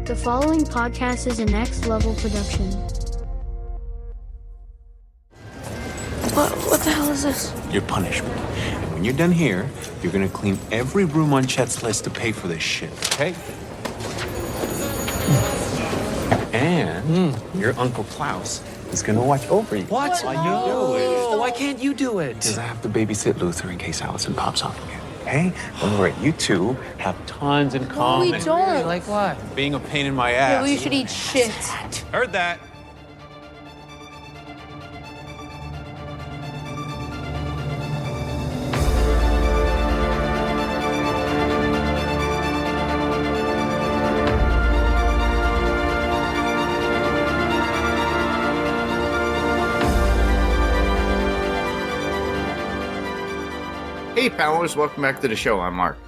The following podcast is a next level production. What the hell is this? Your punishment. And when you're done here, you're gonna clean every room on Chet's list to pay for this shit, okay? And your Uncle Klaus is gonna watch over you. What? Why you do it? Why can't you do it? Because I have to babysit Luther in case Allison pops off again. Okay? All right, you two have tons in common. We don't. Like what? Being a pain in my ass. Yeah, well, you should eat shit. Heard that. Hey, pals, welcome back to the show. I'm Mark.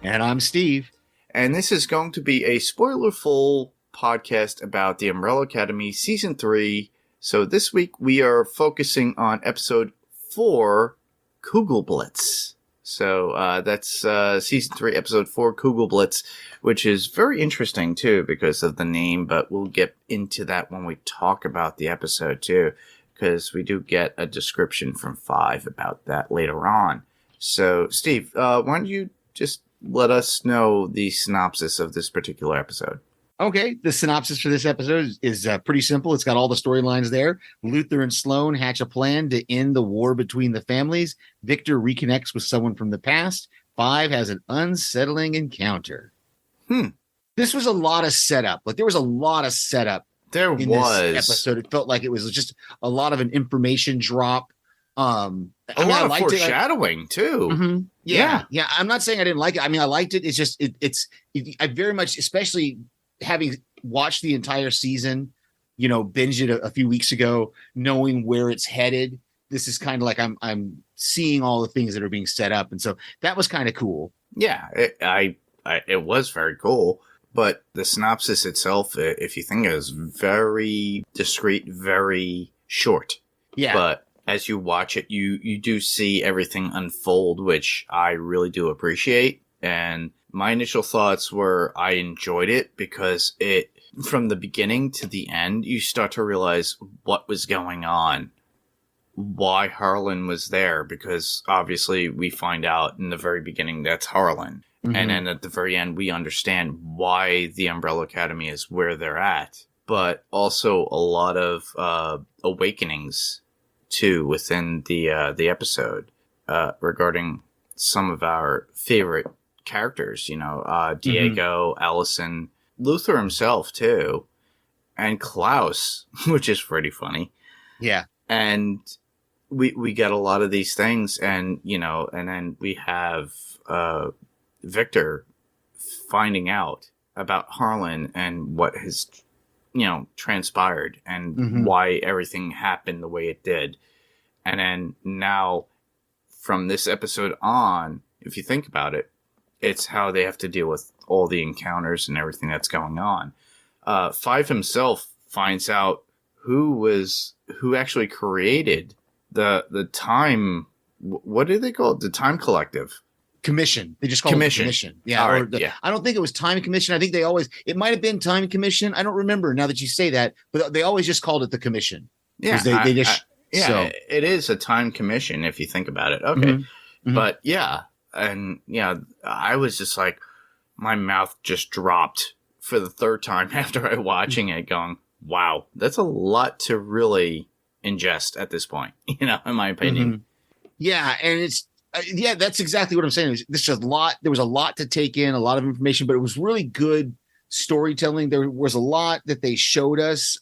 And I'm Steve. And this is going to be a spoiler-full podcast about the Umbrella Academy Season 3. So this week we are focusing on Episode 4, Kugelblitz. So that's Season 3, Episode 4, Kugelblitz, which is very interesting, too, because of the name. But we'll get into that when we talk about the episode, too, because we do get a description from 5 about that later on. So, Steve, why don't you just let us know the synopsis of this particular episode? Okay, the synopsis for this episode is pretty simple. It's got all the storylines there. Luther and Sloane hatch a plan to end the war between the families. Victor reconnects with someone from the past. 5 has an unsettling encounter. This was a lot of setup. Like, there was a lot of setup There in was this episode. It felt like it was just a lot of an information drop. a lot of foreshadowing, too. Mm-hmm. Yeah. I'm not saying I didn't like it. I mean, I liked it. It's just I very much, especially having watched the entire season, binged it a few weeks ago, knowing where it's headed. This is kind of like I'm seeing all the things that are being set up, and so that was kind of cool. Yeah, it was very cool. But the synopsis itself, if you think, is very discreet, very short. Yeah, but as you watch it, you do see everything unfold, which I really do appreciate. And my initial thoughts were I enjoyed it because from the beginning to the end, you start to realize what was going on, why Harlan was there, because obviously we find out in the very beginning that's Harlan. Mm-hmm. And then at the very end, we understand why the Umbrella Academy is where they're at, but also a lot of awakenings too within the episode regarding some of our favorite characters, Diego, Allison, Luther himself too, and Klaus, which is pretty funny. Yeah. And we get a lot of these things, and and then we have Victor finding out about Harlan and what has transpired and why everything happened the way it did. And then now from this episode on, if you think about it, it's how they have to deal with all the encounters and everything that's going on. 5 himself finds out who actually created the time. What do they call it? The Time Collective. Commission. They just call it Commission. Yeah. Right, I don't think it was Time Commission. I think it might have been Time Commission. I don't remember now that you say that, but they always just called it the Commission. Yeah. It is a Time Commission if you think about it. Okay. Mm-hmm. But yeah. And I was just like, my mouth just dropped for the third time after watching it going, wow, that's a lot to really ingest at this point, in my opinion. Mm-hmm. Yeah. And that's exactly what I'm saying. There was a lot to take in, a lot of information, but it was really good storytelling. There was a lot that they showed us.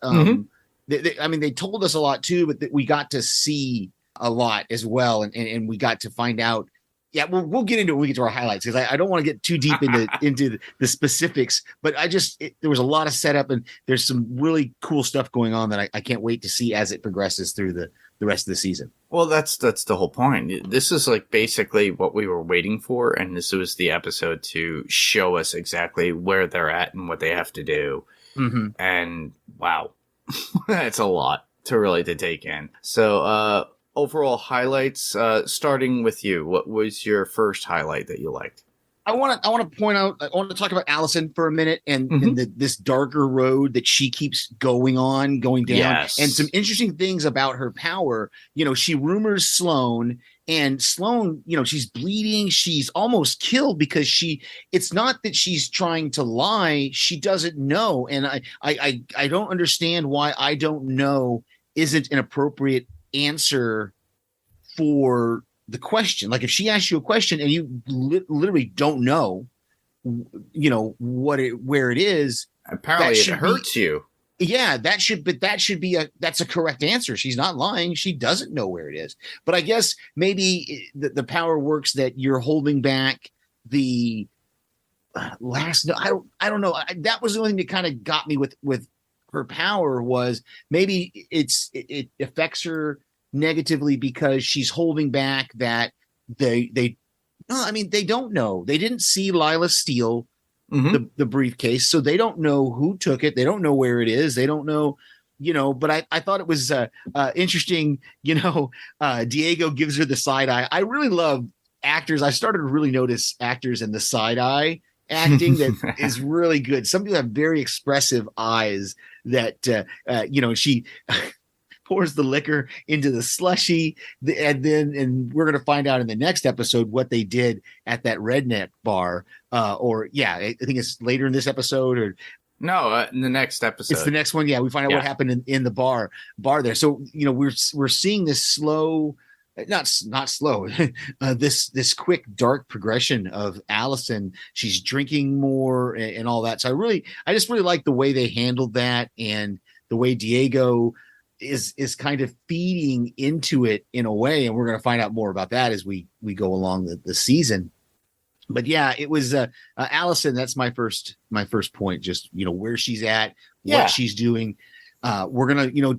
They told us a lot too, but that we got to see a lot as well. And we got to find out. Yeah, we'll get into it when we get to our highlights, because I don't want to get too deep into the specifics, but there was a lot of setup, and there's some really cool stuff going on that I can't wait to see as it progresses through the rest of the season. Well, that's the whole point. This is like basically what we were waiting for, and this was the episode to show us exactly where they're at and what they have to do. Mm-hmm. And wow, that's a lot to take in. So, overall highlights, starting with you, what was your first highlight that you liked? I want to point out. I want to talk about Allison for a minute, and this darker road that she keeps going down, Yes. and some interesting things about her power. You know, she rumors Sloane, and Sloane, you know, she's bleeding. She's almost killed because it's not that she's trying to lie. She doesn't know. And I don't understand why I don't know isn't an appropriate answer for the question. Like if she asks you a question and you literally don't know, you know, where it is. Apparently it hurts you. Yeah, that's a correct answer. She's not lying. She doesn't know where it is. But I guess maybe the power works that you're holding back the last. I don't know. That was the only thing that kind of got me with her power was maybe it affects her negatively because she's holding back that they don't know. They didn't see Lila steal the briefcase, so they don't know who took it. They don't know where it is. They don't know, you know, but I thought it was interesting, you know, Diego gives her the side eye. I really love actors. I started to really notice actors in the side eye acting that is really good. Some people have very expressive eyes that, you know, she pours the liquor into the slushy, and we're going to find out in the next episode what they did at that redneck bar. I think it's later in this episode or no, in the next episode. It's the next one. Yeah, we find out what happened in the bar there. So you know we're seeing this slow, not slow, this quick dark progression of Allison. She's drinking more and all that. So I just really like the way they handled that and the way Diego is kind of feeding into it in a way, and we're going to find out more about that as we go along the season. But yeah, it was Allison. That's my first point. Just, you know, where she's at, what she's doing. We're gonna, you know,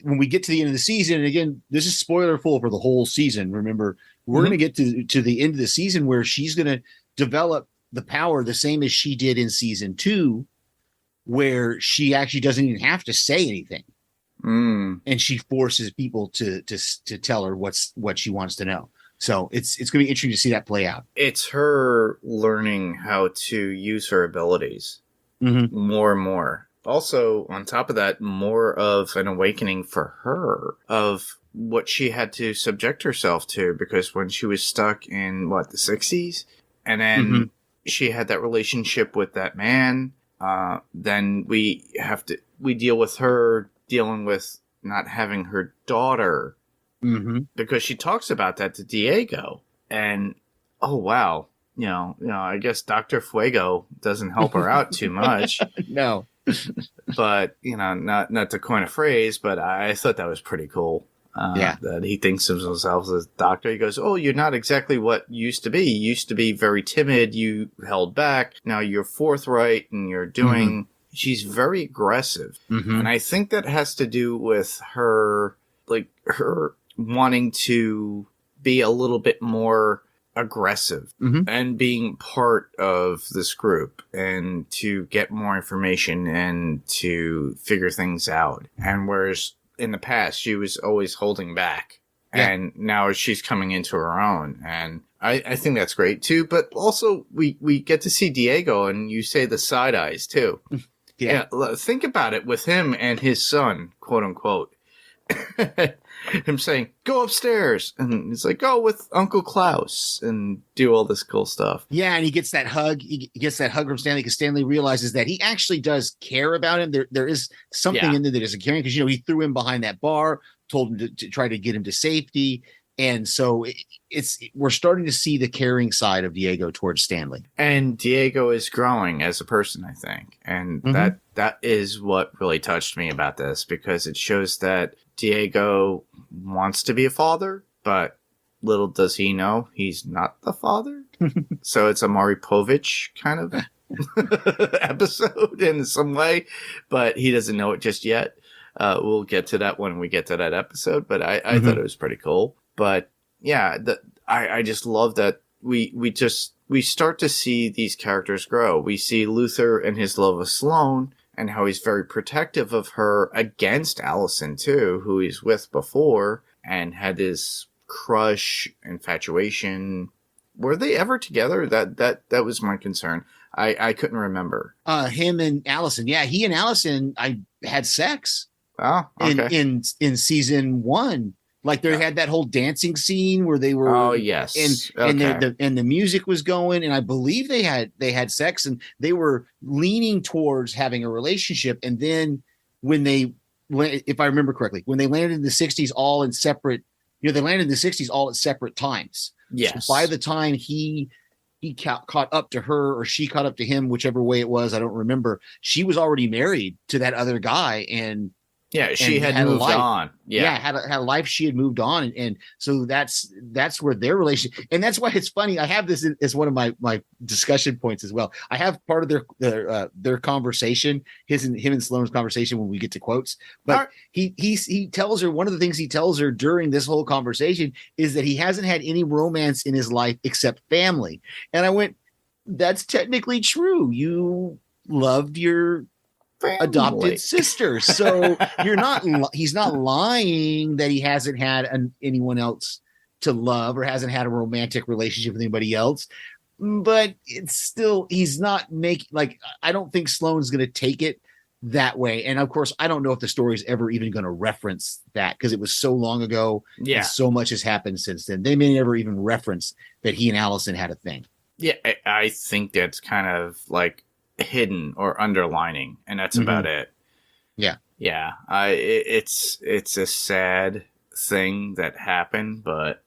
when we get to the end of the season, and again, this is spoiler full for the whole season. Remember, we're gonna get to the end of the season where she's gonna develop the power the same as she did in season 2, where she actually doesn't even have to say anything. And she forces people to tell her what she wants to know. So it's going to be interesting to see that play out. It's her learning how to use her abilities more and more. Also, on top of that, more of an awakening for her of what she had to subject herself to, because when she was stuck in the 60s, and then she had that relationship with that man, then we deal with her dealing with not having her daughter, because she talks about that to Diego, and oh wow, you know, I guess Dr. Fuego doesn't help her out too much. No, but you know, not to coin a phrase, but I thought that was pretty cool. That he thinks of himself as a doctor. He goes, "Oh, you're not exactly what you used to be. You used to be very timid. You held back. Now you're forthright, and you're doing." She's very aggressive. And I think that has to do with her wanting to be a little bit more aggressive and being part of this group and to get more information and to figure things out. And whereas in the past, she was always holding back. And now she's coming into her own. And I think that's great too. But also we get to see Diego, and you say the side eyes too. Yeah, think about it with him and his son, quote unquote. Him saying, "Go upstairs," and he's like, "Go with Uncle Klaus," and do all this cool stuff. Yeah, and he gets that hug. He gets that hug from Stanley because Stanley realizes that he actually does care about him. There is something in there that isn't caring, because you know he threw him behind that bar, told him to try to get him to safety. And so we're starting to see the caring side of Diego towards Stanley. And Diego is growing as a person, I think. And that is what really touched me about this, because it shows that Diego wants to be a father, but little does he know he's not the father. So it's a Maury Povich kind of episode in some way, but he doesn't know it just yet. We'll get to that when we get to that episode, but I thought it was pretty cool. But yeah, I just love that we start to see these characters grow. We see Luther and his love of Sloane, and how he's very protective of her against Allison too, who he's with before and had this crush, infatuation, were they ever together? That was my concern. I couldn't remember. Him and Allison. Yeah, he and Allison I had sex. Oh, okay. In season 1. Like they had that whole dancing scene where they were. Oh yes, and the music was going, and I believe they had sex, and they were leaning towards having a relationship. And then if I remember correctly, when they landed in the 60s, all in separate, they landed in the 60s all at separate times. Yes. So by the time he caught up to her, or she caught up to him, whichever way it was, I don't remember. She was already married to that other guy, and. Yeah, she had moved on. Yeah, had a life. She had moved on, and so that's where their relationship. And that's why it's funny. I have this as one of my discussion points as well. I have part of their conversation, him and Sloane's conversation when we get to quotes. But he tells her, one of the things he tells her during this whole conversation is that he hasn't had any romance in his life except family. And I went, that's technically true. You loved your adopted sister, so he's not lying that he hasn't had anyone else to love or hasn't had a romantic relationship with anybody else, but it's still, he's not I don't think Sloane's going to take it that way. And of course I don't know if the story is ever even going to reference that, because it was so long ago. Yeah, and so much has happened since then. They may never even reference that he and Allison had a thing. Yeah, I think that's kind of like hidden or underlining, and that's about it. Yeah. It's a sad thing that happened, but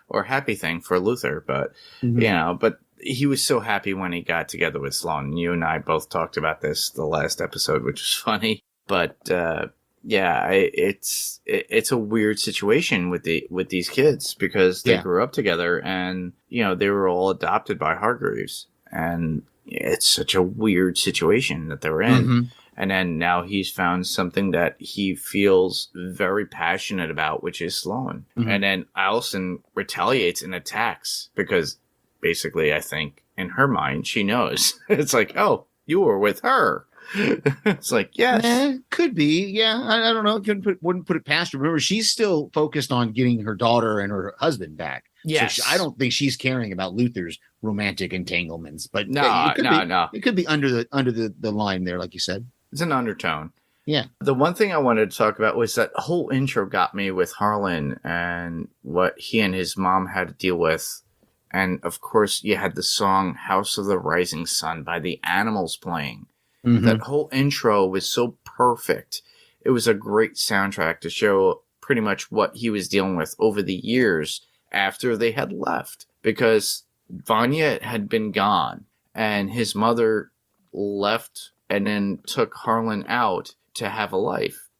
or happy thing for Luther, but but he was so happy when he got together with Sloane. You and I both talked about this the last episode, which was funny, but it's a weird situation with these kids, because they grew up together, and they were all adopted by Hargreaves, and it's such a weird situation that they were in. And then now he's found something that he feels very passionate about, which is Sloane. And then Allison retaliates and attacks, because basically I think in her mind she knows. It's like, oh, you were with her. It's like, yes. Could be. Yeah, I don't know. Wouldn't put it past her. Remember, she's still focused on getting her daughter and her husband back. Yes. So I don't think she's caring about Luther's romantic entanglements. But no. It could be under the line there, like you said. It's an undertone. Yeah. The one thing I wanted to talk about was that whole intro got me with Harlan and what he and his mom had to deal with. And of course, you had the song House of the Rising Sun by the Animals playing. That whole intro was so perfect. It was a great soundtrack to show pretty much what he was dealing with over the years after they had left. Because Vanya had been gone, and his mother left and then took Harlan out to have a life.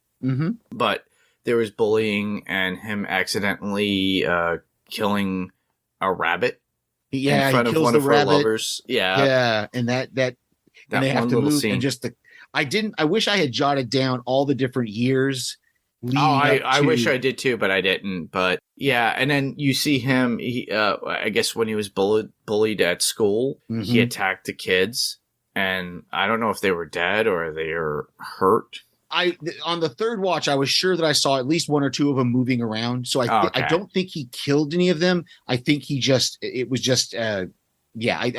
But there was bullying and him accidentally killing a rabbit in front of one of her lovers. Yeah. And that and they have to move scene. And I wish I had jotted down all the different years. I wish I did too, but I didn't. But yeah, and then you see him. I guess when he was bullied at school, he attacked the kids, and I don't know if they were dead or they were hurt. On the third watch, I was sure that I saw at least one or two of them moving around. So I don't think he killed any of them. I think I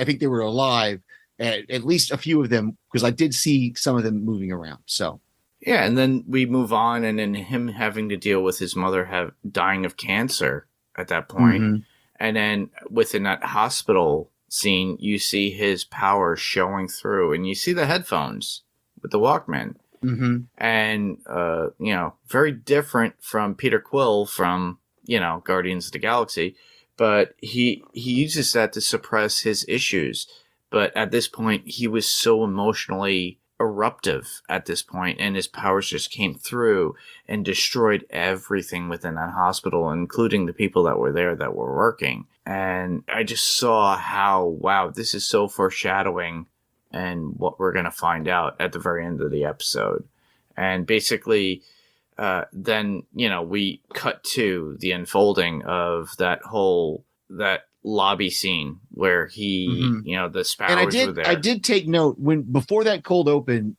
think they were alive. At least a few of them, because I did see some of them moving around. So, yeah, and then we move on, and then him having to deal with his mother dying of cancer at that point. And then within that hospital scene, you see his power showing through, and you see the headphones with the Walkman. And, very different from Peter Quill from, Guardians of the Galaxy, but he uses that to suppress his issues. But at this point, he was so emotionally eruptive at this point, and his powers just came through and destroyed everything within that hospital, including the people that were there that were working. And I just saw how, wow, this is so foreshadowing and what we're going to find out at the very end of the episode. And basically, then, we cut to the unfolding of that lobby scene where he, the Sparrows were there. I did take note before that cold open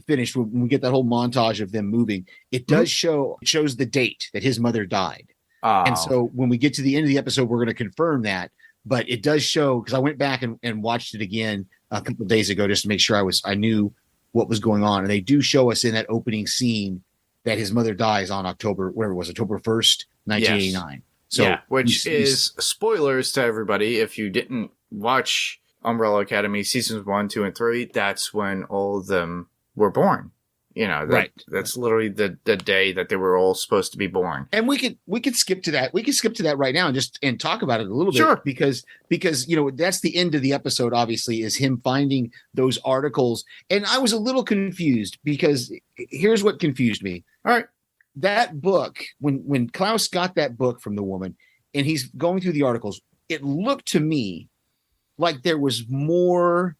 finished, when we get that whole montage of them moving, it does shows the date that his mother died. And so when we get to the end of the episode, we're going to confirm that. but it does show, because I went back and watched it again a couple of days ago just to make sure I knew what was going on. And they do show us in that opening scene that his mother dies on October 1st, 1989. Yes. So yeah, which is spoilers to everybody. If you didn't watch Umbrella Academy seasons 1, 2, and 3, that's when all of them were born. Right. That's literally the day that they were all supposed to be born. And we could skip to that. We could skip to that right now and talk about it a little bit. Sure. Because that's the end of the episode, obviously, is him finding those articles. And I was a little confused, because here's what confused me. All right. That book, when Klaus got that book from the woman and he's going through the articles, it looked to me like there was more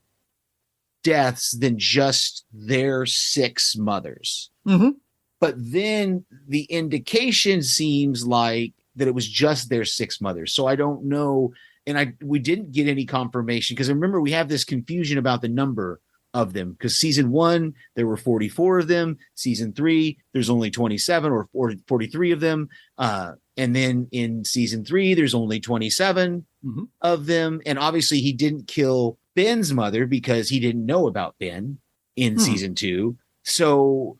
deaths than just their 6 mothers. Mm-hmm. But then the indication seems like that it was just their 6 mothers. So I don't know. And we didn't get any confirmation, because remember, we have this confusion about the number of them, because season 1, there were 44 of them. Season 3, there's only 27 or 43 of them. And then in season 3, there's only 27 of them. And obviously he didn't kill Ben's mother because he didn't know about Ben in season 2. So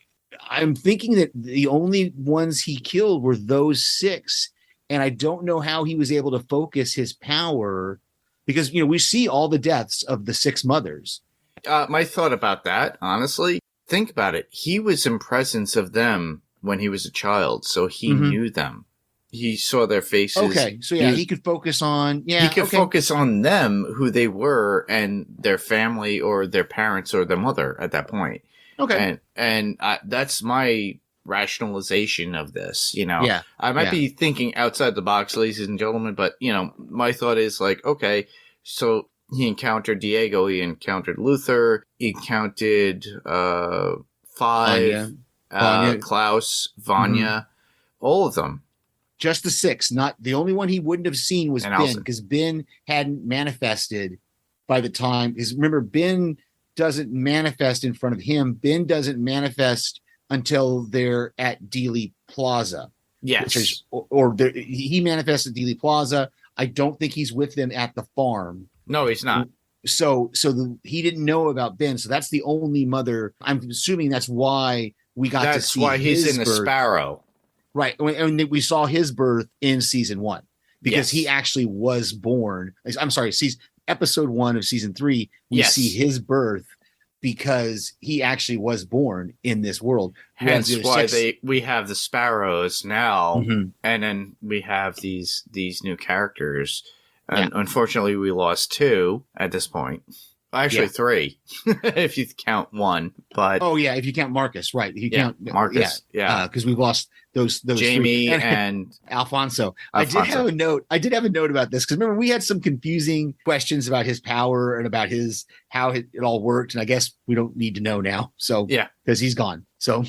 I'm thinking that the only ones he killed were those 6. And I don't know how he was able to focus his power, because, we see all the deaths of the 6 mothers. My thought about that, honestly, think about it. He was in presence of them when he was a child, so he knew them. He saw their faces. Okay, so he could focus on focus on them, who they were, and their family or their parents or their mother at that point. Okay, and that's my rationalization of this. I might be thinking outside the box, ladies and gentlemen, but my thought is like, okay, so he encountered Diego, he encountered Luther, he encountered Five, Vanya. Klaus, Vanya, all of them. Just the 6. Not the only one he wouldn't have seen was Ben, because Ben hadn't manifested by the time. Because remember, Ben doesn't manifest in front of him. Ben doesn't manifest until they're at Dealey Plaza. Yes, he manifests at Dealey Plaza. I don't think he's with them at the farm. No, he's not. So he didn't know about Ben. So that's the only mother. I'm assuming that's why we got to see. That's why he's in the Sparrow. Right. And we saw his birth in season 1, because he actually was born. I'm sorry, episode 1 of season 3, we see his birth, because he actually was born in this world. Hence why we have the Sparrows now, and then we have these new characters. And unfortunately, we lost 2 at this point. Actually, 3, if you count 1. But if you count Marcus, right? If you count Marcus, because we've lost those Jamie 3. and Alfonso. I did have a note about this, because remember, we had some confusing questions about his power and about how it all worked, and I guess we don't need to know now. So because he's gone. So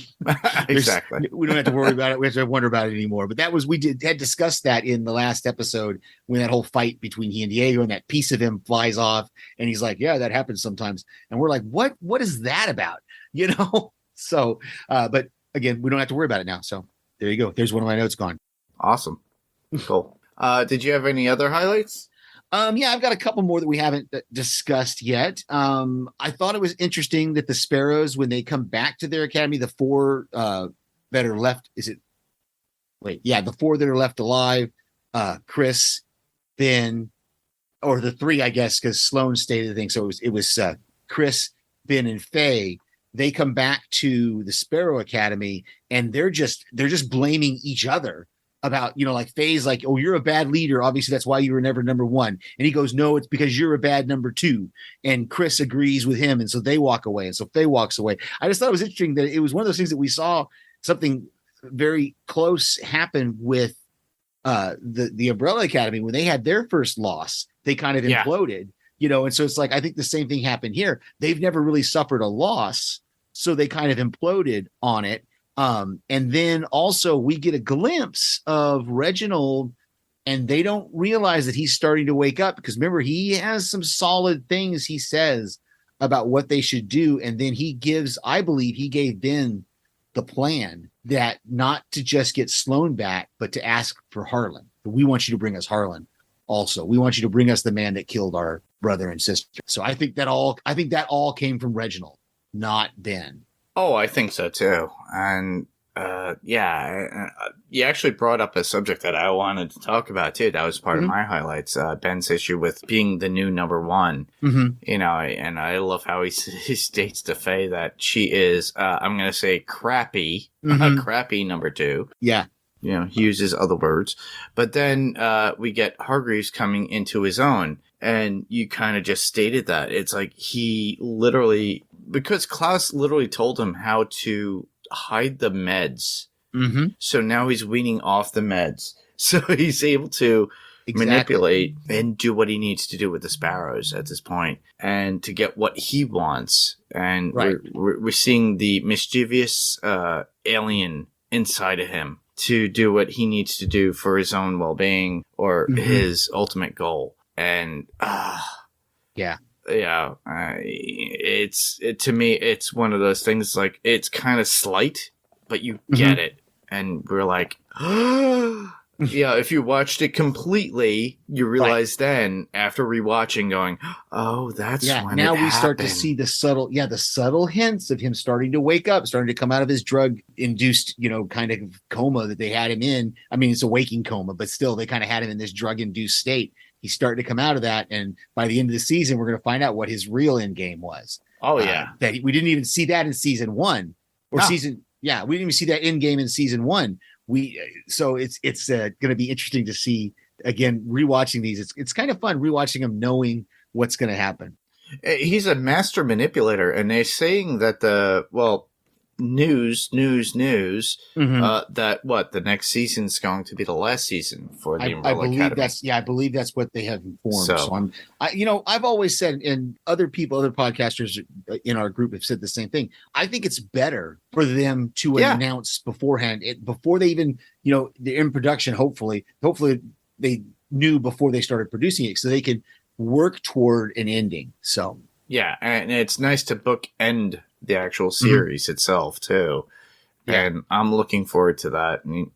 exactly, we don't have to worry about it. We have to wonder about it anymore. But that was had discussed that in the last episode, when that whole fight between he and Diego, and that piece of him flies off, and he's like, "Yeah, that happens sometimes." And we're like, "What? What is that about?" So, but again, we don't have to worry about it now. So there you go. There's one of my notes gone. Awesome, cool. Did you have any other highlights? I've got a couple more that we haven't discussed yet. I thought it was interesting that the Sparrows, when they come back to their academy, the 4 that are left, the 4 that are left alive, Chris, Ben, or the 3, I guess, because Sloan stated the thing. So it was Chris, Ben, and Faye. They come back to the Sparrow Academy, and they're just blaming each other about, like Faye's like, "Oh, you're a bad leader. Obviously, that's why you were never number 1." And he goes, "No, it's because you're a bad number 2." And Chris agrees with him. And so they walk away. And so Faye walks away. I just thought it was interesting that it was one of those things that we saw something very close happen with the Umbrella Academy. When they had their first loss, they kind of imploded, and so it's like, I think the same thing happened here. They've never really suffered a loss, so they kind of imploded on it. And then also we get a glimpse of Reginald, and they don't realize that he's starting to wake up, because remember, he has some solid things he says about what they should do. And then I believe he gave Ben the plan that not to just get Sloan back, but to ask for Harlan. We want you to bring us Harlan. also. We want you to bring us the man that killed our brother and sister. So I think that all came from Reginald, not Ben. Oh, I think so too. And you actually brought up a subject that I wanted to talk about too. That was part of my highlights. Ben's issue with being the new number one. You know, and I love how he states to Faye that she is, I'm going to say crappy, crappy number two. Yeah. You know, he uses other words. But then we get Hargreaves coming into his own. And you kind of just stated that. It's like he literally, because Klaus literally told him how to hide the meds. So now he's weaning off the meds. So he's able to manipulate and do what he needs to do with the Sparrows at this point and to get what he wants. And we're seeing the mischievous alien inside of him to do what he needs to do for his own well-being or his ultimate goal. And to me, it's one of those things like it's kind of slight, but you get it. And we're like, if you watched it completely, you realize then after rewatching going, oh, that's when now it we start to happened. see the subtle hints of him starting to wake up, starting to come out of his drug induced, kind of coma that they had him in. I mean, it's a waking coma, but still they kind of had him in this drug induced state. He's starting to come out of that. And by the end of the season, we're going to find out what his real end game was. Oh, yeah. We didn't even see that in season one or we didn't even see that end game in season one. So it's going to be interesting to see again, rewatching these. It's kind of fun rewatching them, knowing what's going to happen. He's a master manipulator. And they're saying that news that the next season's going to be the last season for the Umbrella Academy. I believe that's what they have informed. So I've always said, and other podcasters in our group have said the same thing. I think it's better for them to announce beforehand, before they even, they're in production. Hopefully they knew before they started producing it, so they could work toward an ending. So yeah, and it's nice to bookend the actual series itself too. And I'm looking forward to that. And,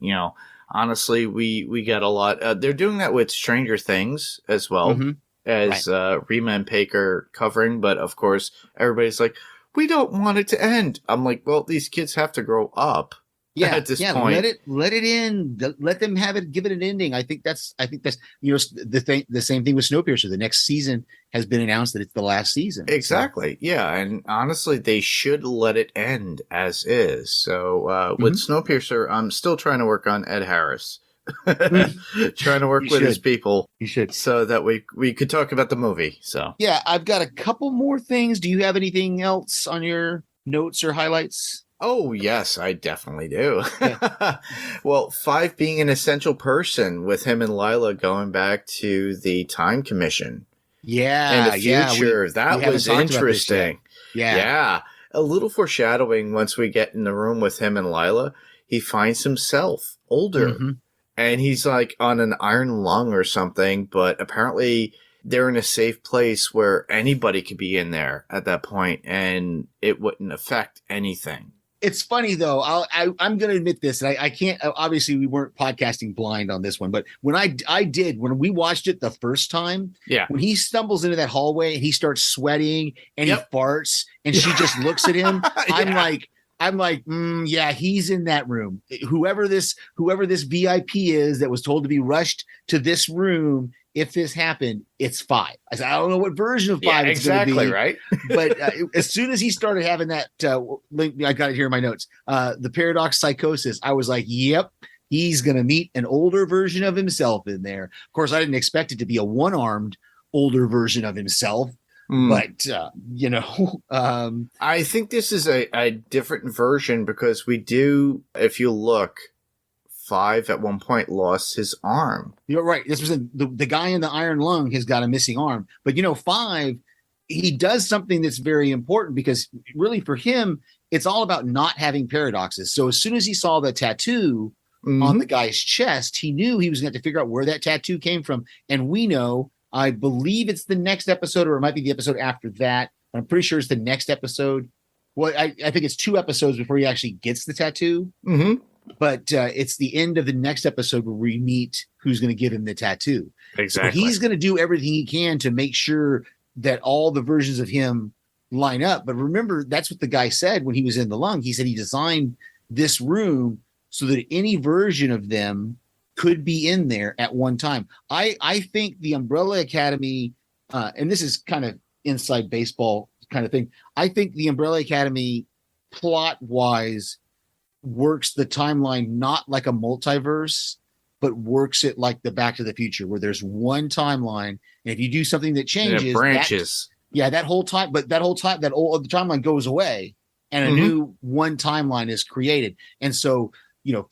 honestly, we get a lot. They're doing that with Stranger Things as well as Rima and Paker covering. But of course, everybody's like, we don't want it to end. I'm like, well, these kids have to grow up. At this point, let it in. Let them have it. Give it an ending. I think that's the same thing with Snowpiercer. The next season has been announced that it's the last season. Exactly. So. Yeah, and honestly, they should let it end as is. So with Snowpiercer, I'm still trying to work on Ed Harris. Trying to work with his people. You should, so that we could talk about the movie. So yeah, I've got a couple more things. Do you have anything else on your notes or highlights? Oh, yes, I definitely do. Well, 5 being an essential person with him and Lila going back to the Time Commission. Yeah. In the future. That was interesting. Yeah. A little foreshadowing once we get in the room with him and Lila. He finds himself older. And he's like on an iron lung or something, but apparently they're in a safe place where anybody could be in there at that point and it wouldn't affect anything. It's funny though. I'm going to admit this, and I can't. Obviously, we weren't podcasting blind on this one, but when when we watched it the first time, when he stumbles into that hallway and he starts sweating and he farts, and she just looks at him, I'm like, he's in that room. Whoever this VIP is that was told to be rushed to this room. If this happened, it's 5. I said, I don't know what version of 5 it's going to be. Right? But as soon as he started having that link, I got it here in my notes, the paradox psychosis, I was like, yep, he's going to meet an older version of himself in there. Of course, I didn't expect it to be a one-armed older version of himself. But, I think this is a different version because we do, if you look, 5 at one point lost his arm. You're right. This was the guy in the iron lung has got a missing arm. But 5, he does something that's very important because really for him, it's all about not having paradoxes. So as soon as he saw the tattoo on the guy's chest, he knew he was going to have to figure out where that tattoo came from. And we know, I believe it's the next episode, or it might be the episode after that. I'm pretty sure it's the next episode. Well, I think it's 2 episodes before he actually gets the tattoo. But it's the end of the next episode where we meet who's going to give him the tattoo. Exactly. So he's going to do everything he can to make sure that all the versions of him line up. But remember, that's what the guy said when he was in the lung. He said he designed this room so that any version of them could be in there at one time. I think the Umbrella Academy, and this is kind of inside baseball kind of thing. I think the Umbrella Academy plot-wise works the timeline not like a multiverse, but works it like the Back to the Future, where there's one timeline, and if you do something that changes, it branches. That whole timeline goes away, and a new one timeline is created. And so,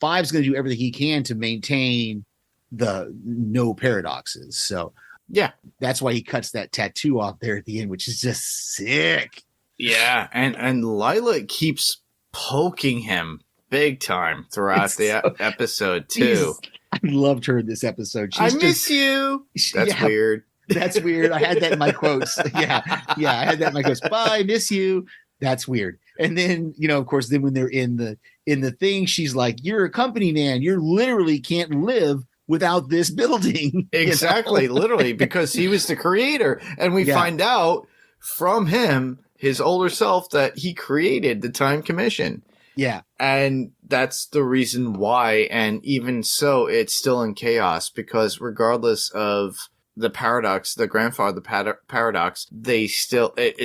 Five's going to do everything he can to maintain the no paradoxes. So yeah, that's why he cuts that tattoo off there at the end, which is just sick. Yeah, and Lila keeps poking him big time throughout the episode too. I loved her in this episode. I miss you. That's weird. That's weird. I had that in my quotes. Yeah, I had that in my quotes. Bye, miss you. That's weird. And then, of course, then when they're in the thing, she's like, "You're a company man. You literally can't live without this building." Exactly, literally, because he was the creator, and we find out from him, his older self, that he created the Time Commission. Yeah. And that's the reason why. And even so, it's still in chaos, because regardless of the paradox, the grandfather paradox, it's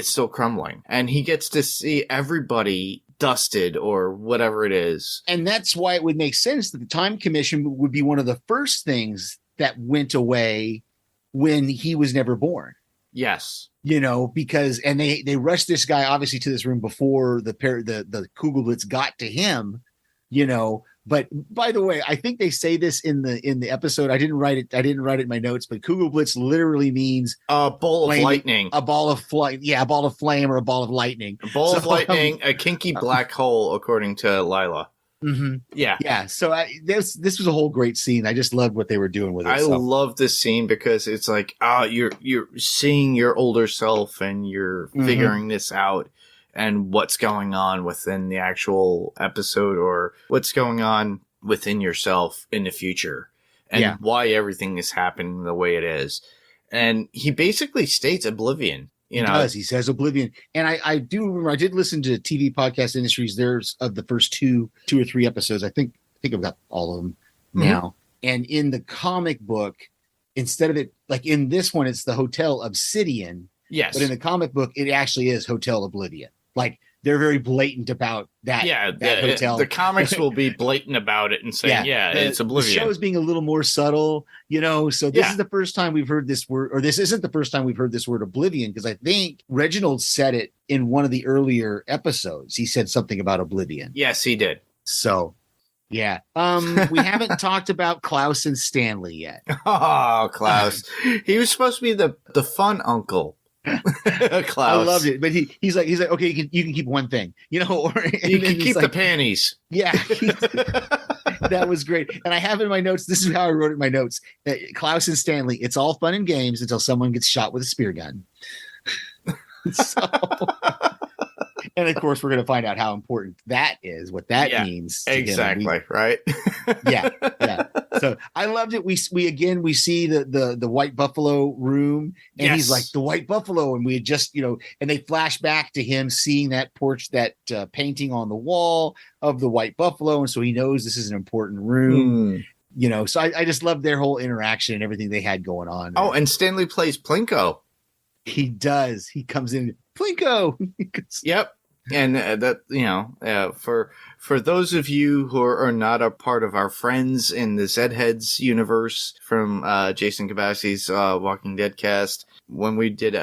still crumbling. And he gets to see everybody dusted or whatever it is. And that's why it would make sense that the Time Commission would be one of the first things that went away when he was never born. Yes. Because they rushed this guy obviously to this room before the Kugelblitz got to him, But by the way, I think they say this in the episode. I didn't write it in my notes, but Kugelblitz literally means a ball of lightning, a ball of flight. Yeah, a ball of flame or a ball of lightning. A ball of lightning, a kinky black hole, according to Lila. Mm-hmm. Yeah. So this was a whole great scene. I just loved what they were doing with it. I love this scene because it's like, you're seeing your older self and you're figuring this out and what's going on within the actual episode or what's going on within yourself in the future and why everything is happening the way it is. And he basically states oblivion. He does. He says oblivion. And I do remember, I did listen to TV Podcast Industries. There's of the first two or three episodes. I think I've got all of them now. And in the comic book, instead of it, like in this one, it's the Hotel Obsidian. Yes. But in the comic book, it actually is Hotel Oblivion. Like they're very blatant about that. Yeah. That hotel. The comics will be blatant about it and saying, it's Oblivion. The show is being a little more subtle, So this is the first time we've heard this word, or this isn't the first time we've heard this word Oblivion, because I think Reginald said it in one of the earlier episodes. He said something about Oblivion. Yes, he did. So, yeah. We haven't talked about Klaus and Stanley yet. Oh, Klaus. He was supposed to be the fun uncle. Klaus. I loved it, but he's like, okay, you can keep one thing, or you can keep the panties. Yeah, that was great. And I have in my notes. This is how I wrote it in my notes. Klaus and Stanley. It's all fun and games until someone gets shot with a spear gun. And of course, we're going to find out how important that is, what that means. Exactly. Right. Yeah. So I loved it. We see the White Buffalo room, and he's like, the White Buffalo. And we had just, and they flash back to him seeing that porch, that painting on the wall of the White Buffalo. And so he knows this is an important room. So I just loved their whole interaction and everything they had going on. Oh, and Stanley plays Plinko. He does. He comes in, Plinko. Yep. And for those of you who are not a part of our friends in the Zedheads universe from Jason Kabassi's Walking Dead cast, when we did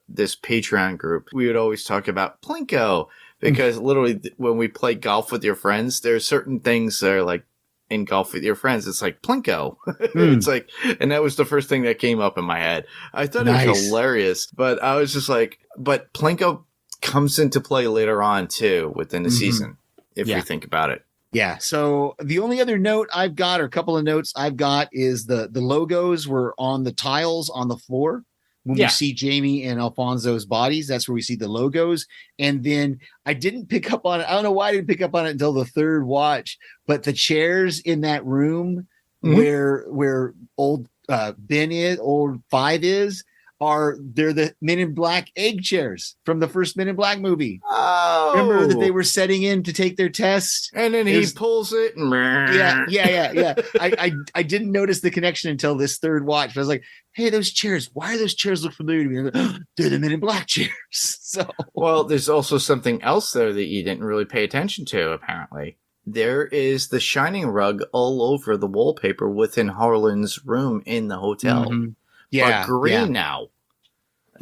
this Patreon group, we would always talk about Plinko, because literally when we play golf with your friends, there's certain things that are like, in golf with your friends, it's like Plinko. It's like, and that was the first thing that came up in my head. I thought it was hilarious, but I was just like, but Plinko comes into play later on too within the season, if you think about it. Yeah. So the only other note I've got, or a couple of notes I've got, is the logos were on the tiles on the floor when we see Jamie and Alfonso's bodies. That's where we see the logos. And then I didn't pick up on it. I don't know why I didn't pick up on it until the third watch, but the chairs in that room where old Ben is, old 5 is, they're the Men in Black egg chairs from the first Men in Black movie. Oh, remember that they were setting in to take their test, and then he pulls it. Yeah. I didn't notice the connection until this third watch. But I was like, hey, those chairs. Why do those chairs look familiar to me? Like, they're the Men in Black chairs. So, well, there's also something else there that you didn't really pay attention to. Apparently, there is the Shining rug all over the wallpaper within Harlan's room in the hotel. Mm-hmm. Yeah, but green now.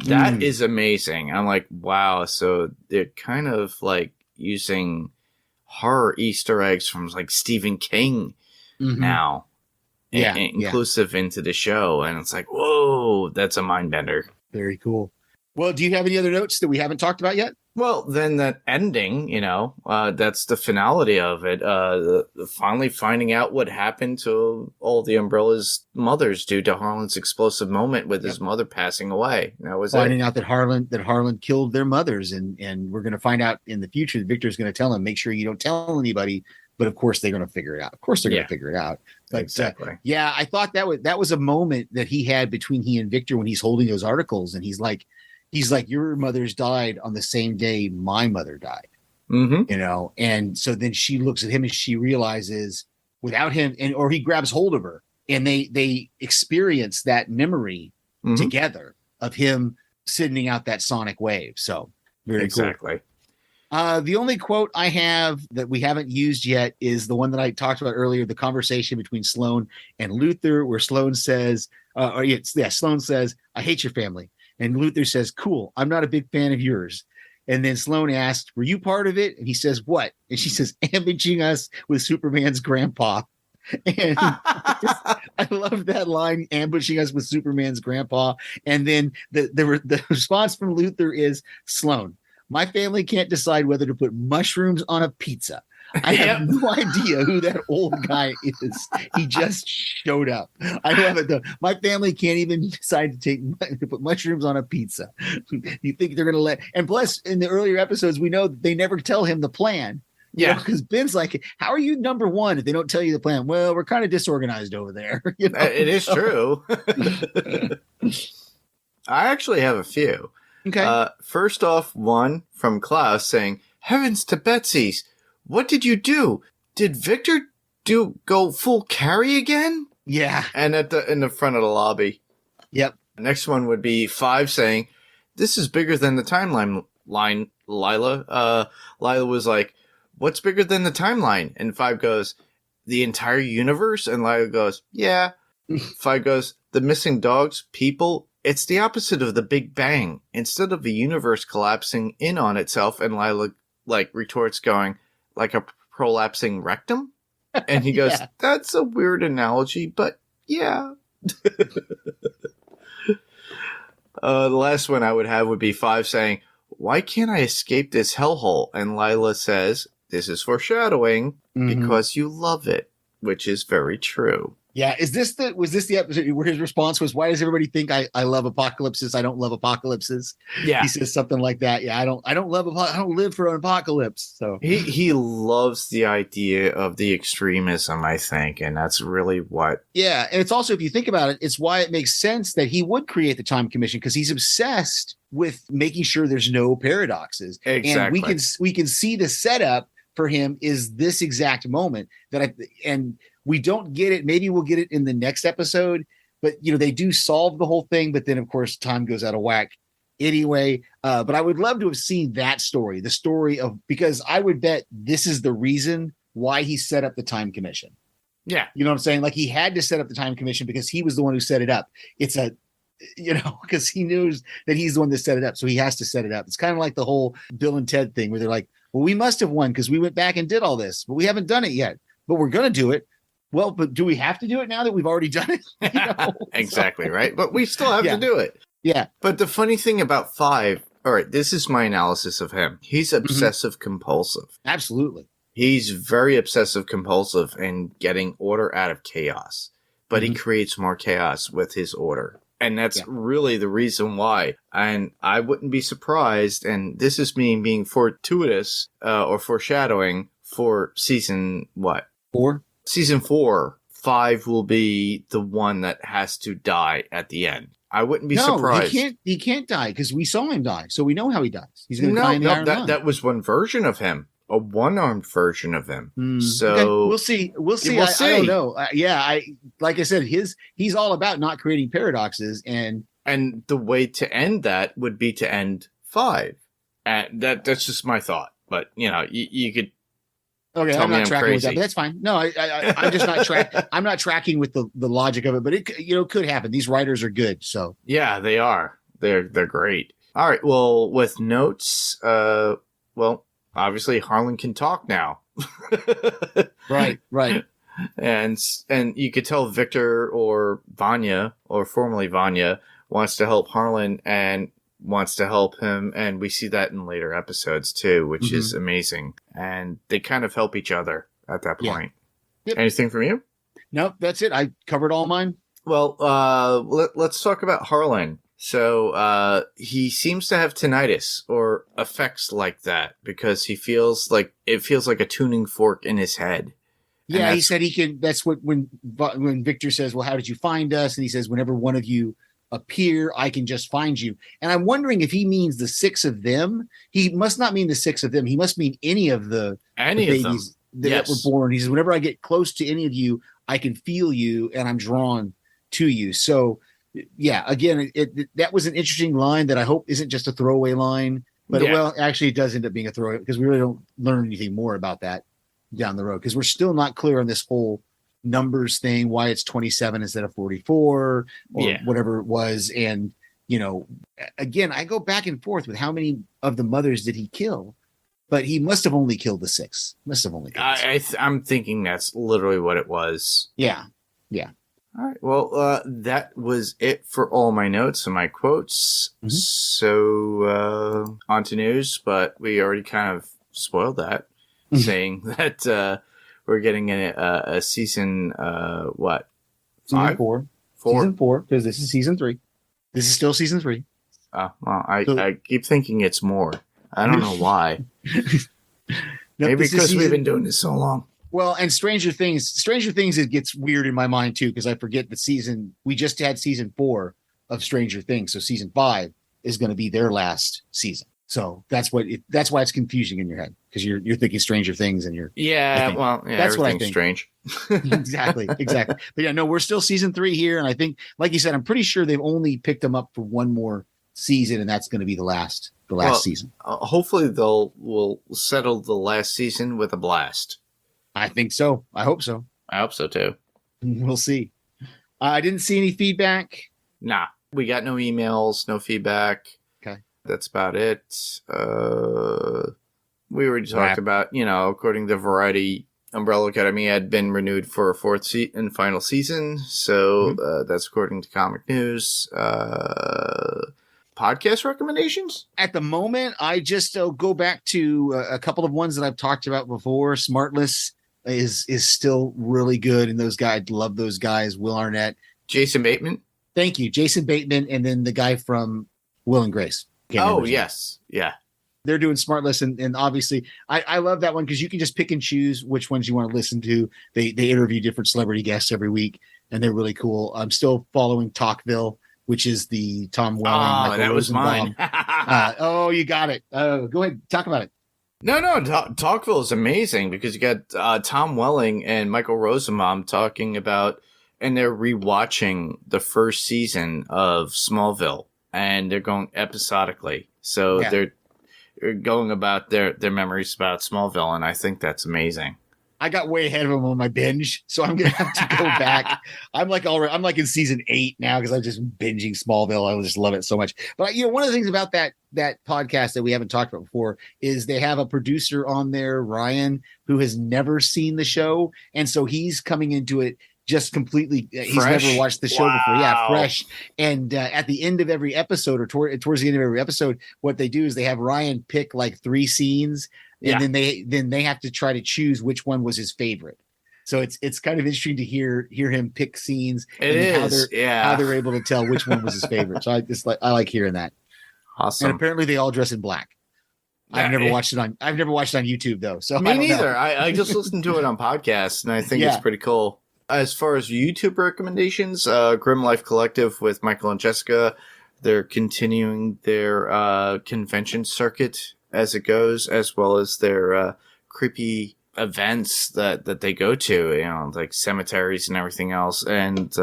That is amazing. I'm like, wow. So they're kind of like using horror Easter eggs from like Stephen King now, inclusive into the show, and it's like, whoa, that's a mind bender. Very cool. Well, do you have any other notes that we haven't talked about yet? Well, then that ending, that's the finality of it. Finally finding out what happened to all the Umbrella's mothers due to Harlan's explosive moment with his mother passing away. That was finding out that Harlan killed their mothers, and we're going to find out in the future. Victor's going to tell him, make sure you don't tell anybody. But of course, they're going to figure it out. Of course, they're going to figure it out. But, exactly. I thought that was a moment that he had between he and Victor when he's holding those articles, and he's like, your mother's died on the same day my mother died, and so then she looks at him and she realizes without him, or he grabs hold of her, and they experience that memory together of him sending out that sonic wave. So very cool. The only quote I have that we haven't used yet is the one that I talked about earlier, the conversation between Sloane and Luther, where Sloane says, Sloane says, "I hate your family." And Luther says, "Cool, I'm not a big fan of yours." And then Sloane asked, "Were you part of it?" And he says, "What?" And she says, "Ambushing us with Superman's grandpa." And I love that line, "ambushing us with Superman's grandpa." And then the response from Luther is, "Sloane, my family can't decide whether to put mushrooms on a pizza. I have no idea who that old guy is. He just showed up." I love it though. My family can't even decide to put mushrooms on a pizza. You think they're going to let? And plus, in the earlier episodes, we know they never tell him the plan. Yeah, because Ben's like, "How are you number one if they don't tell you the plan?" Well, we're kind of disorganized over there. It is true. I actually have a few. Okay. First off, one from Klaus saying, "Heavens to Betsy's. What did you do? Did Victor go full carry again?" Yeah. And in the front of the lobby. Yep. The next one would be 5 saying, "This is bigger than the timeline line, Lila." Lila was like, "What's bigger than the timeline?" And 5 goes, "The entire universe?" And Lila goes, "Yeah." 5 goes, "The missing dogs, people, it's the opposite of the Big Bang. Instead of the universe collapsing in on itself," and Lila retorts going, "Like a prolapsing rectum?" And he goes, "That's a weird analogy, but yeah." The last one I would have would be 5 saying, "Why can't I escape this hellhole?" And Lila says, "This is foreshadowing because you love it," which is very true. Yeah. Was this the episode where his response was, "Why does everybody think I love apocalypses? I don't love apocalypses." Yeah. He says something like that. Yeah. I don't live for an apocalypse. So he loves the idea of the extremism, I think. And that's really what. Yeah. And it's also, if you think about it, it's why it makes sense that he would create the Time Commission, because he's obsessed with making sure there's no paradoxes. Exactly. And we can see the setup for him is this exact moment and we don't get it. Maybe we'll get it in the next episode, but they do solve the whole thing. But then of course time goes out of whack anyway. But I would love to have seen that story, the story of, because I would bet this is the reason why he set up the Time Commission. Yeah. You know what I'm saying? Like, he had to set up the Time Commission because he was the one who set it up. It's because he knows that he's the one that set it up. So he has to set it up. It's kind of like the whole Bill and Ted thing where they're like, "Well, we must have won because we went back and did all this, but we haven't done it yet, but we're going to do it." Well, but do we have to do it now that we've already done it? Exactly, right? But we still have to do it. Yeah. But the funny thing about 5, all right, this is my analysis of him. He's obsessive compulsive. Absolutely. He's very obsessive compulsive in getting order out of chaos. But he creates more chaos with his order. And that's really the reason why. And I wouldn't be surprised, and this is me being fortuitous or foreshadowing for season what? 4? Season 4. 5 will be the one that has to die at the end. I wouldn't be surprised. He can't die because we saw him die. So we know how he dies. He's going to die in the Iron Lung. That was one version of him. A one-armed version of him. So okay, we'll see. I don't know. Like I said, he's all about not creating paradoxes, and the way to end that would be to end 5. And that's just my thought. But you could. Okay, I'm not tracking with that, but that's fine. No, I'm just not I'm not tracking with the logic of it, but it could happen. These writers are good, so yeah, they are. They're great. All right. Well, with notes, obviously Harlan can talk now. Right. And you could tell Victor or Vanya, or formerly Vanya, wants to help Harlan and wants to help him. And we see that in later episodes too, which is amazing. And they kind of help each other at that point. Yep. Anything from you? Nope, that's it. I covered all mine. Well, let's talk about Harlan. So he seems to have tinnitus or effects like that because it feels like a tuning fork in his head. Yeah, he said he can. That's what when Victor says, "Well, how did you find us?" And he says, "Whenever one of you appear, I can just find you." And I'm wondering if he means the 6 of them. He must not mean the 6 of them. He must mean any of the babies that were born. He says, "Whenever I get close to any of you, I can feel you, and I'm drawn to you." So. Yeah, again, that was an interesting line that I hope isn't just a throwaway line, but actually it does end up being a throwaway because we really don't learn anything more about that down the road because we're still not clear on this whole numbers thing, why it's 27 instead of 44 or whatever it was. And, again, I go back and forth with how many of the mothers did he kill, but he must have only killed the 6. I'm thinking that's literally what it was. Yeah. All right. Well, that was it for all my notes and my quotes. Mm-hmm. So on to news, but we already kind of spoiled that, saying that we're getting a season, what? Season 4. Season 4, because this is season 3. This is still season 3. Well, I keep thinking it's more. I don't know why. Maybe because we've been doing this so long. Well, and Stranger Things, it gets weird in my mind too, because I forget we just had season 4 of Stranger Things. So season 5 is going to be their last season. So that's why it's confusing in your head because you're thinking Stranger Things and you're. Yeah. Well, yeah, that's what I think. Strange. Exactly. But yeah, no, we're still season 3 here. And I think, like you said, I'm pretty sure they've only picked them up for one more season and that's going to be the last season. Hopefully we'll settle the last season with a blast. I think so. I hope so. I hope so too. We'll see. I didn't see any feedback. Nah, we got no emails, no feedback. Okay. That's about it. We already talked about, according to Variety, Umbrella Academy had been renewed for a 4th and final season. So that's according to Comic News. Podcast recommendations? At the moment, I just go back to a couple of ones that I've talked about before. Smartless is still really good, and those guys, love those guys. Will Arnett, Jason Bateman. Thank you, Jason Bateman, and then the guy from Will and Grace. Yes, yeah. They're doing Smartless, and obviously, I love that one because you can just pick and choose which ones you want to listen to. They interview different celebrity guests every week, and they're really cool. I'm still following Talkville, which is the Tom Welling. Oh, that was mine. You got it. Go ahead, talk about it. No, Talkville is amazing because you got Tom Welling and Michael Rosenbaum talking about, and they're rewatching the first season of Smallville, and they're going episodically. So they're going about their memories about Smallville, and I think that's amazing. I got way ahead of them on my binge, so I'm gonna have to go back. I'm like in season 8 now because I'm just binging Smallville. I just love it so much. But one of the things about that podcast that we haven't talked about before is they have a producer on there, Ryan, who has never seen the show, and so he's coming into it just completely. He's never watched the show before. Yeah, fresh. And at the end of every episode, or towards the end of every episode, what they do is they have Ryan pick like 3 scenes. And then they have to try to choose which one was his favorite. So it's kind of interesting to hear him pick scenes It and is, how they're able to tell which one was his favorite. So I like hearing that. Awesome. And apparently they all dress in black. I've never watched it on YouTube though. So me I don't neither. know. I just listened to it on podcasts, and I think it's pretty cool. As far as YouTube recommendations, Grim Life Collective with Michael and Jessica, they're continuing their convention circuit as it goes, as well as their creepy events that they go to, like cemeteries and everything else, and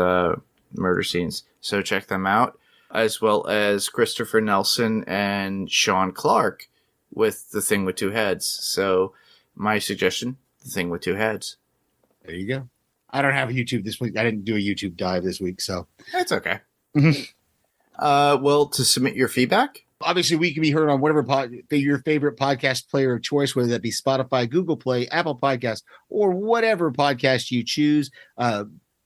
murder scenes. So check them out, as well as Christopher Nelson and Sean Clark with The Thing with Two Heads. So my suggestion, The Thing with Two Heads. There you go. I don't have a YouTube this week. I didn't do a YouTube dive this week, so That's okay. Well, to submit your feedback, obviously we can be heard on whatever your favorite podcast player of choice, whether that be Spotify, Google Play, Apple Podcasts, or whatever podcast you choose.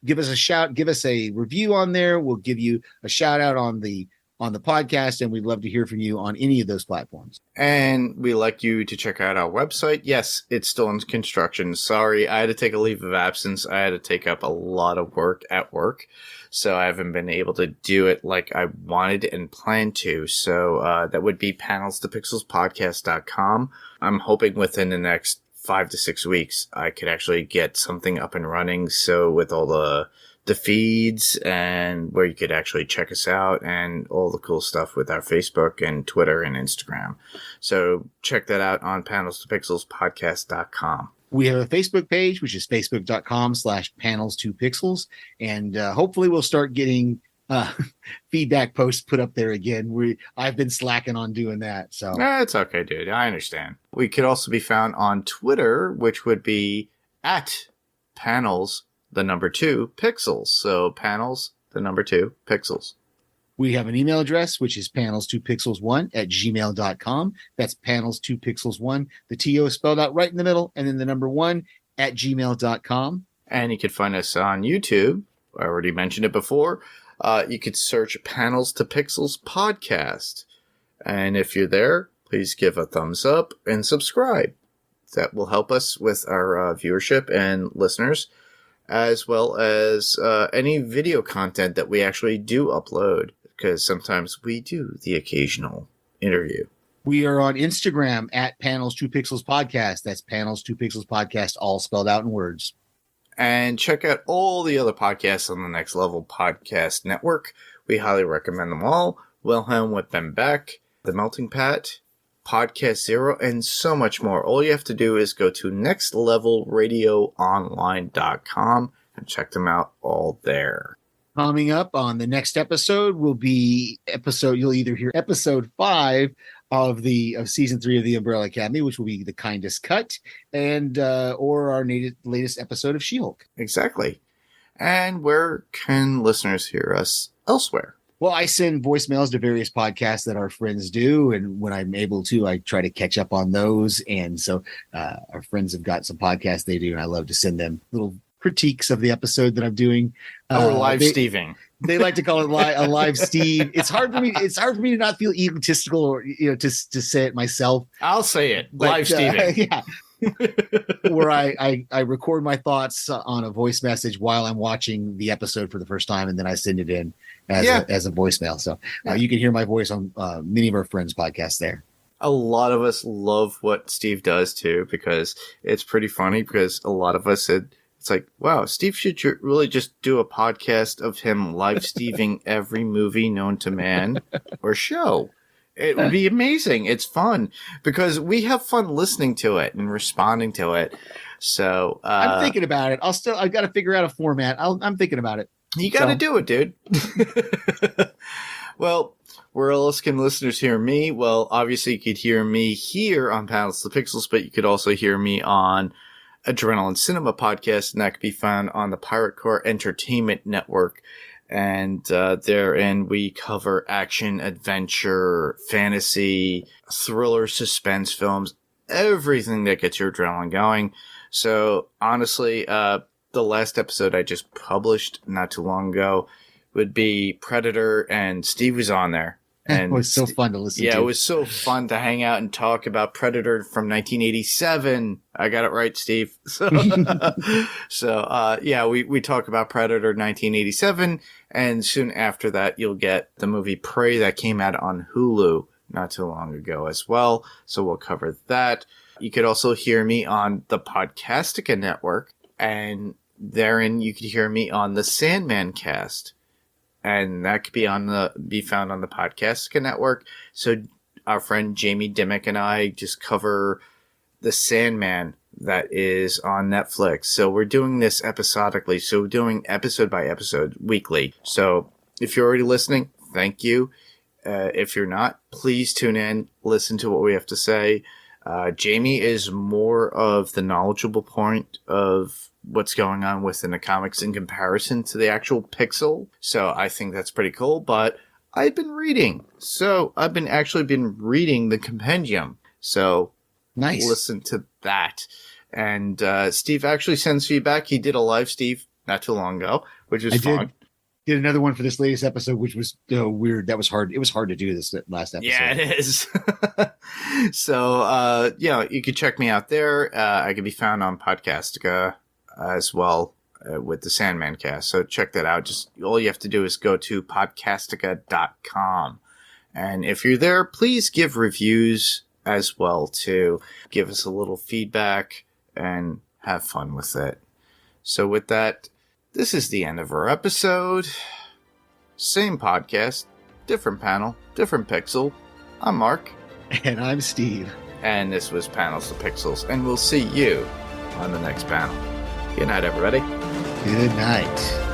Give us a shout, give us a review on there. We'll give you a shout out on the podcast, and we'd love to hear from you on any of those platforms. and we like you to check out our website. Yes, it's still in construction. Sorry, I had to take a leave of absence. I had to take up a lot of work at work, so I haven't been able to do it like I wanted and planned to. So that would be panelstopixelspodcast.com. I'm hoping within the next 5 to 6 weeks, I could actually get something up and running. So with all the feeds and where you could actually check us out and all the cool stuff with our Facebook and Twitter and Instagram. So check that out on panelstopixelspodcast.com. We have a Facebook page, which is facebook.com/panels2pixels. And hopefully we'll start getting feedback posts put up there again. I've been slacking on doing that. So It's okay, dude. I understand. We could also be found on Twitter, which would be at panels, 2 pixels. So panels, 2 pixels. we have an email address, which is panels2pixels1@gmail.com. That's panels2pixels1. The TO is spelled out right in the middle, and then the number 1@gmail.com. And you can find us on YouTube. I already mentioned it before. You could search Panels to Pixels Podcast. And if you're there, please give a thumbs up and subscribe. That will help us with our viewership and listeners, as well as any video content that we actually do upload, because sometimes we do the occasional interview. We are on Instagram at Panels2Pixels Podcast. That's Panels2Pixels Podcast, all spelled out in words. And check out all the other podcasts on the Next Level Podcast Network. We highly recommend them all. Wilhelm with Ben Beck, The Melting Pat, Podcast Zero, and so much more. All you have to do is go to nextlevelradioonline.com and check them out all there. Coming up on the next episode will be you'll either hear episode 5 of season 3 of the Umbrella Academy, which will be The Kindest Cut, and or our latest episode of She-Hulk. Exactly. And where can listeners hear us elsewhere? Well, I send voicemails to various podcasts that our friends do, and when I'm able to, I try to catch up on those. And so our friends have got some podcasts they do, and I love to send them little critiques of the episode that I'm doing. Or live Steving. They like to call it a live Steve. It's hard for me to not feel egotistical or to say it myself. I'll say it. Live Steving. Yeah. Where I record my thoughts on a voice message while I'm watching the episode for the first time, and then I send it in as a voicemail. So you can hear my voice on many of our friends' podcasts there. A lot of us love what Steve does too, because it's pretty funny, because a lot of us said, it's like, wow, Steve should really just do a podcast of him live Steving every movie known to man or show. It would be amazing. It's fun because we have fun listening to it and responding to it. So I'm thinking about it. I've got to figure out a format. I'm thinking about it. You got to do it, dude. Well, where else can listeners hear me? Well, obviously you could hear me here on Panels to Pixels, but you could also hear me on Adrenaline Cinema Podcast, and that can be found on the Pirate Core Entertainment Network. And therein we cover action, adventure, fantasy, thriller, suspense films, everything that gets your adrenaline going. So honestly, the last episode I just published not too long ago would be Predator, and Steve was on there. It was so fun to listen to. Yeah, it was so fun to hang out and talk about Predator from 1987. I got it right, Steve. So, we talk about Predator 1987, and soon after that, you'll get the movie Prey that came out on Hulu not too long ago as well. So we'll cover that. You could also hear me on the Podcastica Network, and therein you could hear me on the Sandman Cast. And that could be found on the Podcastica Network. So our friend Jamie Dimmick and I just cover the Sandman that is on Netflix. So we're doing this episodically. So we're doing episode by episode weekly. So if you're already listening, thank you. If you're not, please tune in, listen to what we have to say. Jamie is more of the knowledgeable point of what's going on within the comics in comparison to the actual Pixel. So I think that's pretty cool. But I've been reading. So I've been reading the compendium. So nice. Listen to that. And Steve actually sends feedback. He did a live Steve not too long ago, which was fun. Did another one for this latest episode, which was weird. That was hard. It was hard to do this last episode. Yeah, it is. So, you could check me out there. I can be found on Podcastica as well with the Sandman Cast. So check that out. Just all you have to do is go to podcastica.com. And if you're there, please give reviews as well to give us a little feedback and have fun with it. So with that, this is the end of our episode. Same podcast, different panel, different pixel. I'm Mark. And I'm Steve. And this was Panels to Pixels. And we'll see you on the next panel. Good night, everybody. Good night.